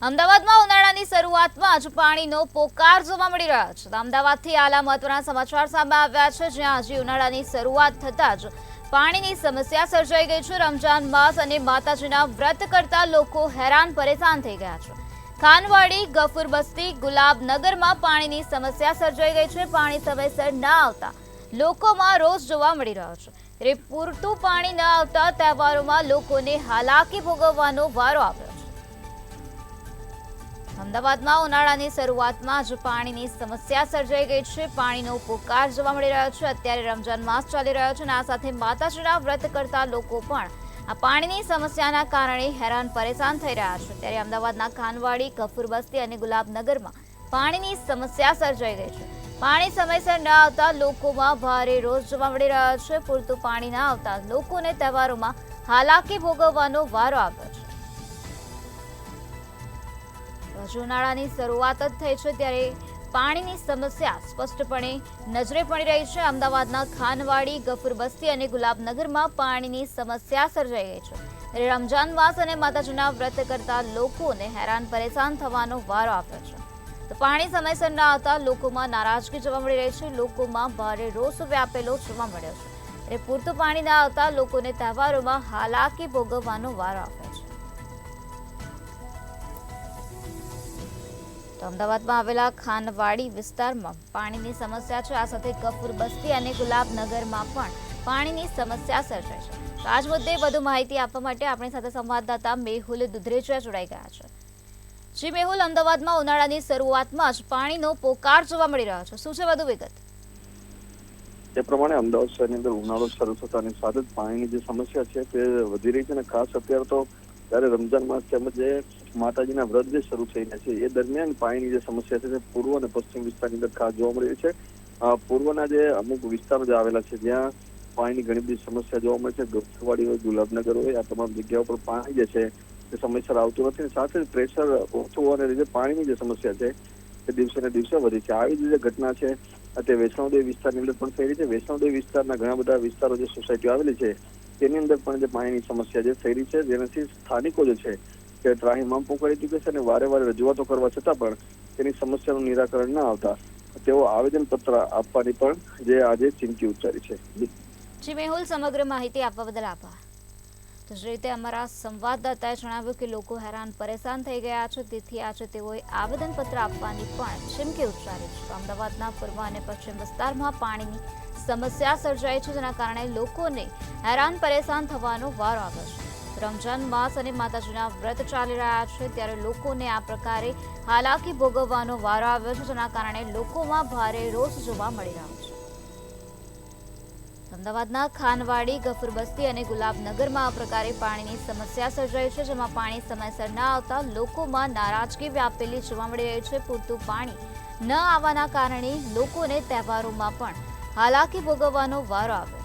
અમદાવાદમાં ઉનાળાની શરૂઆતમાં જ પાણીનો પોકાર જોવા મળી રહ્યો છે. અમદાવાદથી આલા મહત્વના સમાચાર સામે આવ્યા છે, જ્યાં હજી ઉનાળાની શરૂઆત થતાં જ પાણીની સમસ્યા સર્જાઈ ગઈ છે. રમજાન માસ અને માતાજીના વ્રત કરતા લોકો હેરાન પરેશાન થઈ ગયા છે. ખાનવાડી, ગફુર બસ્તી, ગુલાબનગરમાં પાણીની સમસ્યા સર્જાઈ ગઈ છે. પાણી સમયસર ન આવતા લોકોમાં રોષ જોવા મળી રહ્યો છે. ત્યારે પૂરતું પાણી ન આવતા તહેવારોમાં લોકોને હાલાકી ભોગવવાનો વારો આવ્યો છે. અમદાવાદમાં ઉનાળાની શરૂઆતમાં જ પાણીની સમસ્યા સર્જાઈ ગઈ છે. પાણીનો પોકાર જોવા મળી રહ્યો છે. અત્યારે રમજાન માસ ચાલી રહ્યો છે અને આ સાથે માતાજીના વ્રત કરતા લોકો પણ આ પાણીની સમસ્યાના કારણે હેરાન પરેશાન થઈ રહ્યા છે. ત્યારે અમદાવાદના ખાનવાડી, ગફુર બસ્તી અને ગુલાબનગરમાં પાણીની સમસ્યા સર્જાઈ ગઈ છે. પાણી સમયસર ન આવતા લોકોમાં ભારે રોષ જોવા મળી રહ્યો છે. પૂરતું પાણી ન આવતા લોકોને તહેવારોમાં હાલાકી ભોગવવાનો વારો આવ્યો છે. હજુ ઉનાળાની શરૂઆત જ થઈ છે, ત્યારે પાણીની સમસ્યા સ્પષ્ટપણે નજરે પડી રહી છે. અમદાવાદના ખાનવાડી, ગફુર બસ્તી અને ગુલાબનગરમાં પાણીની સમસ્યા સર્જાઈ ગઈ છે. ત્યારે રમજાન માસ અને માતાજીના વ્રત કરતા લોકોને હેરાન પરેશાન થવાનો વારો આવ્યો છે. તો પાણી સમયસર ન આવતા લોકોમાં નારાજગી જોવા મળી રહી છે. લોકોમાં ભારે રોષ વ્યાપેલો જોવા મળ્યો છે. ત્યારે પૂરતું પાણી ન આવતા લોકોને તહેવારોમાં હાલાકી ભોગવવાનો વારો આવ્યો છે. તો અમદાવાદમાં આવેલા ખાનવાડી વિસ્તારમાં પાણીની સમસ્યા છે. આ સાથે ગફુર બસ્તી અને ગુલાબનગરમાં પણ પાણીની સમસ્યા સર્જાઈ છે. તો આ જ મુદ્દે વધુ માહિતી આપવા માટે આપણી સાથે સંવાદદાતા મેહુલ દુધરેજા જોડાઈ ગયા છે. જી મેહુલ, અમદાવાદમાં ઉનાળાની શરૂઆતમાં જ પાણીનો પોકાર જોવા મળી રહ્યો છે. શું છે વધુ વિગત? તે પ્રમાણે અમદાવાદ શહેરની અંદર ઉનાળો શરૂ થતાની સાથે જ પાણીની જે સમસ્યા છે તે વધી રહી છે અને ખાસ અત્યારે તો ત્યારે રમજાન માસ તેમજ માતાજીના વ્રત જે શરૂ થઈ રહ્યા છે એ દરમિયાન પાણીની જે સમસ્યા છે તે પૂર્વ અને પશ્ચિમ વિસ્તારની અંદર ખાસ જોવા મળી રહી છે. પૂર્વના જે અમુક વિસ્તારો જે આવેલા છે જ્યાં પાણીની ઘણી બધી સમસ્યા જોવા મળે છે. ગફુરવાડી હોય, ગુલાબનગર હોય, આ તમામ જગ્યાઓ પર પાણી જે છે તે સમયસર આવતું નથી. સાથે જ પ્રેશર ઓછું હોવાને લીધે પાણીની જે સમસ્યા છે તે દિવસે ને દિવસે વધી છે. આવી જ જે ઘટના છે તે વૈષ્ણોદેવી વિસ્તારની અંદર પણ થઈ રહી છે. વૈષ્ણોદેવી વિસ્તારના ઘણા બધા વિસ્તારો જે સોસાયટીઓ આવેલી છે તેની અંદર પણ જે પાણીની સમસ્યા જે થઈ રહી છે, જેનાથી સ્થાનિકો જે છે તે ત્રાહિમામ પોકારી ચૂકે છે અને વારે વારે રજૂઆતો કરવા છતાં પણ તેની સમસ્યાનું નિરાકરણ ન આવતા તેઓ આવેદનપત્ર આપવાની પણ જે આજે ચીમકી ઉચ્ચારી છે. જી મેહુલ, સમગ્ર માહિતી આપવા બદલ આભાર. તો જે રીતે અમારા સંવાદદાતાએ જણાવ્યું કે લોકો હેરાન પરેશાન થઈ ગયા છે, તેથી આજે તેઓએ આવેદનપત્ર આપવાની પણ ચીમકી ઉચ્ચારી છે. અમદાવાદના પૂર્વ અને પશ્ચિમ વિસ્તારમાં પાણીની સમસ્યા સર્જાઈ છે, જેના કારણે લોકોને હેરાન પરેશાન થવાનો વારો આવ્યો છે. રમજાન માસ અને માતાજીના વ્રત ચાલી રહ્યા છે, ત્યારે લોકોને આ પ્રકારે હાલાકી ભોગવવાનો વારો આવ્યો છે, જેના કારણે લોકોમાં ભારે રોષ જોવા મળી રહ્યો છે. અમદાવાદના ખાનવાડી, ગફુર બસ્તી અને ગુલાબનગરમાં આ પ્રકારે પાણીની સમસ્યા સર્જાઈ છે, જેમાં પાણી સમયસર ન આવતા લોકોમાં નારાજગી વ્યાપેલી જોવા મળી રહી છે. પૂરતું પાણી ન આવવાના કારણે લોકોને તહેવારોમાં પણ હાલાકી ભોગવવાનો વારો આવ્યો.